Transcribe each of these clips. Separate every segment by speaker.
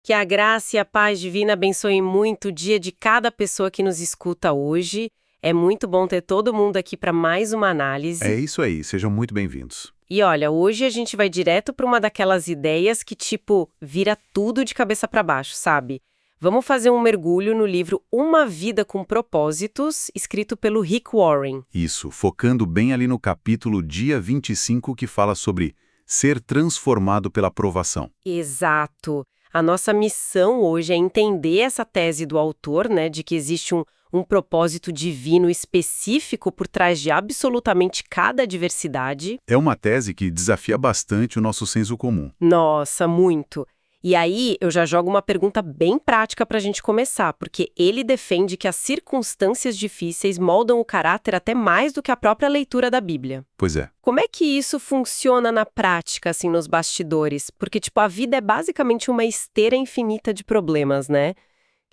Speaker 1: Que a graça e a paz divina abençoem muito o dia de cada pessoa que nos escuta hoje. É muito bom ter todo mundo aqui para mais uma
Speaker 2: É
Speaker 1: análise.
Speaker 2: isso aí, sejam muito bem-vindos.
Speaker 1: E olha, hoje a gente vai direto para uma daquelas ideias que, tipo, vira tudo de cabeça para baixo, sabe? Vamos fazer um mergulho no livro Uma Vida com Propósitos, escrito pelo Rick Warren.
Speaker 2: Isso, focando bem ali no capítulo dia 25 que fala sobre ser transformado pela provação.
Speaker 1: Exato. A nossa missão hoje é entender essa tese do autor, né, de que existe um propósito divino específico por trás de absolutamente cada adversidade.
Speaker 2: É uma tese que desafia bastante o nosso senso comum.
Speaker 1: Nossa, muito. E aí, eu já jogo uma pergunta bem prática para a gente começar, porque ele defende que as circunstâncias difíceis moldam o caráter até mais do que a própria leitura da Bíblia.
Speaker 2: Pois é,
Speaker 1: Como é que isso funciona na prática, assim, nos bastidores? Porque, tipo, a vida é basicamente uma esteira infinita de problemas, né?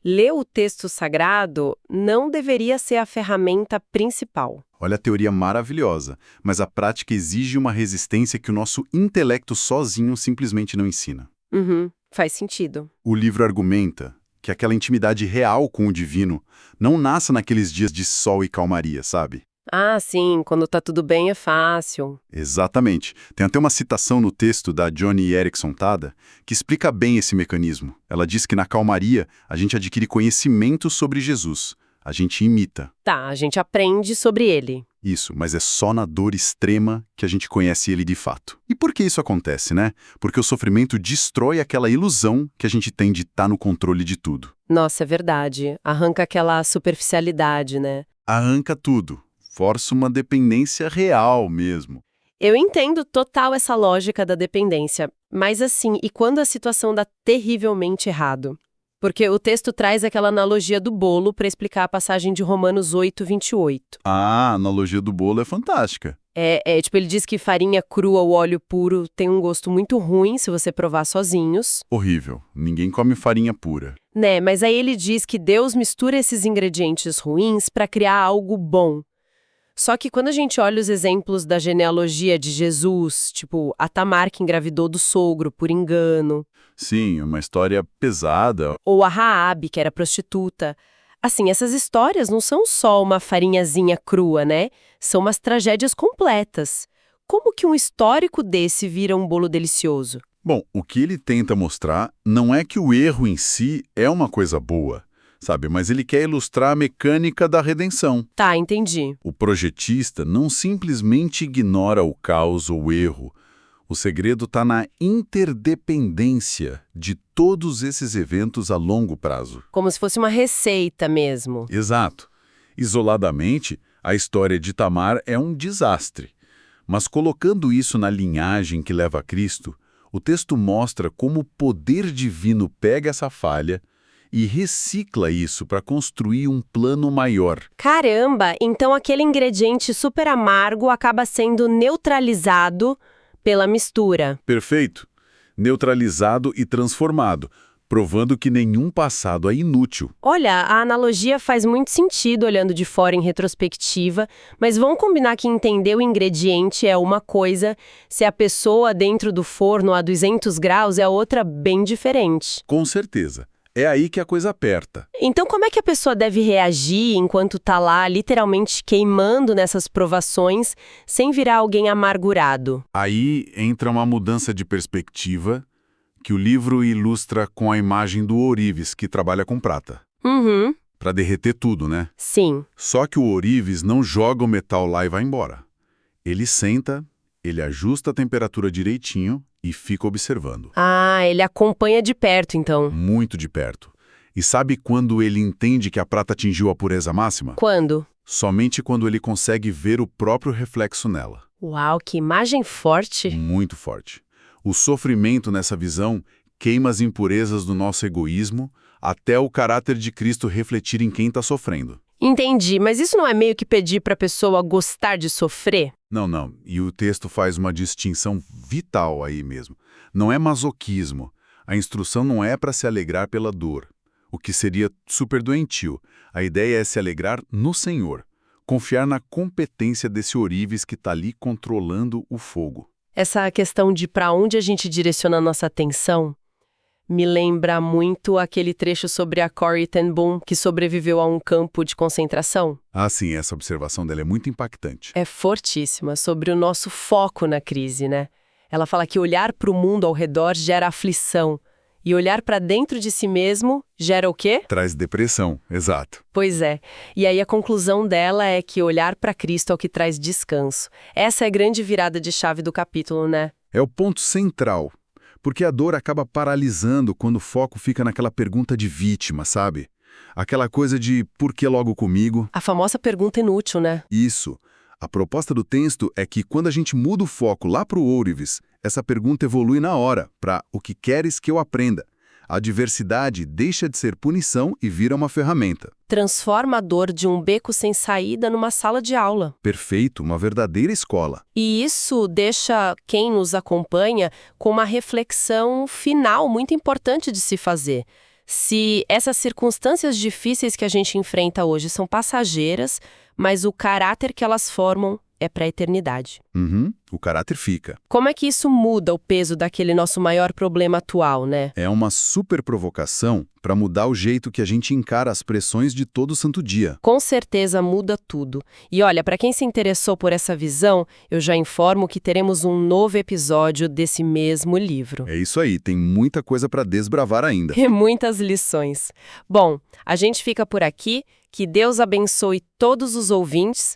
Speaker 1: Ler o texto sagrado não deveria ser a ferramenta principal.
Speaker 2: olha a teoria maravilhosa, mas a prática exige uma resistência que o nosso intelecto sozinho simplesmente não ensina.
Speaker 1: Uhum, faz sentido.
Speaker 2: O livro argumenta que aquela intimidade real com o divino não nasce naqueles dias de sol e calmaria, sabe?
Speaker 1: Ah, sim, quando tá tudo bem é fácil.
Speaker 2: Exatamente. Tem até uma citação no texto da Joni Eareckson Tada que explica bem esse mecanismo. Ela diz que na calmaria a gente adquire conhecimento sobre Jesus. A gente imita.
Speaker 1: Tá, a gente aprende sobre ele.
Speaker 2: Isso, mas é só na dor extrema que a gente conhece ele de fato. E por que isso acontece, né? Porque o sofrimento destrói aquela ilusão que a gente tem de estar no controle de tudo.
Speaker 1: Nossa, é verdade. Arranca aquela superficialidade, né?
Speaker 2: Arranca tudo. Força uma dependência real mesmo.
Speaker 1: Eu entendo total essa lógica da dependência, mas assim, e quando a situação dá terrivelmente errado? Porque o texto traz aquela analogia do bolo para explicar a passagem de Romanos 8:28.
Speaker 2: A analogia do bolo é fantástica.
Speaker 1: Tipo, ele diz que farinha crua ou óleo puro tem um gosto muito ruim se você provar sozinhos,
Speaker 2: Horrível. Ninguém come farinha pura.
Speaker 1: né? Mas aí ele diz que Deus mistura esses ingredientes ruins para criar algo bom. Só que quando a gente olha os exemplos da genealogia de Jesus, tipo, a Tamar que engravidou do sogro por engano,
Speaker 2: Sim, uma história pesada.
Speaker 1: ou a Raabe, que era prostituta. Assim, essas histórias não são só uma farinhazinha crua, né? São umas tragédias completas. Como que um histórico desse vira um bolo delicioso?
Speaker 2: Bom, o que ele tenta mostrar não é que o erro em si é uma coisa boa, sabe? Mas ele quer ilustrar a mecânica da redenção.
Speaker 1: Tá, entendi.
Speaker 2: O projetista não simplesmente ignora o caos ou o erro. O segredo está na interdependência de todos esses eventos a longo prazo.
Speaker 1: Como se fosse uma receita mesmo.
Speaker 2: Exato. Isoladamente, a história de Tamar é um desastre. Mas colocando isso na linhagem que leva a Cristo, o texto mostra como o poder divino pega essa falha e recicla isso para construir um plano maior.
Speaker 1: Caramba, então aquele ingrediente super amargo acaba sendo neutralizado pela mistura.
Speaker 2: Perfeito. Neutralizado e transformado, provando que nenhum passado é inútil.
Speaker 1: Olha, a analogia faz muito sentido olhando de fora em retrospectiva, mas vamos combinar que entender o ingrediente é uma coisa, se a pessoa dentro do forno a 200 graus é outra bem diferente.
Speaker 2: Com certeza. É aí que a coisa aperta.
Speaker 1: Então, como é que a pessoa deve reagir enquanto tá lá literalmente queimando nessas provações, sem virar alguém amargurado?
Speaker 2: Aí entra uma mudança de perspectiva que o livro ilustra com a imagem do ourives, que trabalha com prata.
Speaker 1: Uhum,
Speaker 2: Para derreter tudo, né?
Speaker 1: sim.
Speaker 2: Só que o ourives não joga o metal lá e vai embora. Ele senta, ele ajusta a temperatura direitinho e fica observando.
Speaker 1: Ah, ele acompanha de perto, então.
Speaker 2: Muito de perto. E sabe quando ele entende que a prata atingiu a pureza máxima?
Speaker 1: Quando?
Speaker 2: Somente quando ele consegue ver o próprio reflexo nela.
Speaker 1: Uau, que imagem forte!
Speaker 2: Muito forte. O sofrimento nessa visão queima as impurezas do nosso egoísmo até o caráter de Cristo refletir em quem está sofrendo.
Speaker 1: Entendi, mas isso não é meio que pedir para a pessoa gostar de sofrer?
Speaker 2: Não. E o texto faz uma distinção vital aí mesmo. Não é masoquismo. A instrução não é para se alegrar pela dor, o que seria super doentio. A ideia é se alegrar no Senhor, confiar na competência desse ourives que está ali controlando o fogo.
Speaker 1: Essa questão de para onde a gente direciona a nossa atenção Me lembra muito aquele trecho sobre a Corrie ten Boom, que sobreviveu a um campo de concentração.
Speaker 2: Ah, sim, essa observação dela é muito impactante.
Speaker 1: É fortíssima, sobre o nosso foco na crise, né? Ela fala que olhar para o mundo ao redor gera aflição, e olhar para dentro de si mesmo gera o quê?
Speaker 2: Traz depressão, exato.
Speaker 1: Pois é. E aí a conclusão dela é que olhar para Cristo é o que traz descanso. Essa é a grande virada de chave do capítulo, né?
Speaker 2: É o ponto central, porque a dor acaba paralisando quando o foco fica naquela pergunta de vítima, sabe? Aquela coisa de por que logo comigo?
Speaker 1: A famosa pergunta inútil, né?
Speaker 2: Isso. A proposta do texto é que quando a gente muda o foco lá para o ourives, essa pergunta evolui na hora, para o que queres que eu aprenda. A adversidade deixa de ser punição e vira uma ferramenta.
Speaker 1: Transforma a dor de um beco sem saída numa sala de aula.
Speaker 2: Perfeito, uma verdadeira escola.
Speaker 1: E isso deixa quem nos acompanha com uma reflexão final muito importante de se fazer. Se essas circunstâncias difíceis que a gente enfrenta hoje são passageiras, mas o caráter que elas formam é para a eternidade.
Speaker 2: O caráter fica.
Speaker 1: Como é que isso muda o peso daquele nosso maior problema atual, né?
Speaker 2: É uma super provocação para mudar o jeito que a gente encara as pressões de todo santo dia.
Speaker 1: Com certeza muda tudo. E olha, para quem se interessou por essa visão, eu já informo que teremos um novo episódio desse mesmo livro.
Speaker 2: É isso aí, tem muita coisa para desbravar ainda.
Speaker 1: E muitas lições. Bom, a gente fica por aqui. Que Deus abençoe todos os ouvintes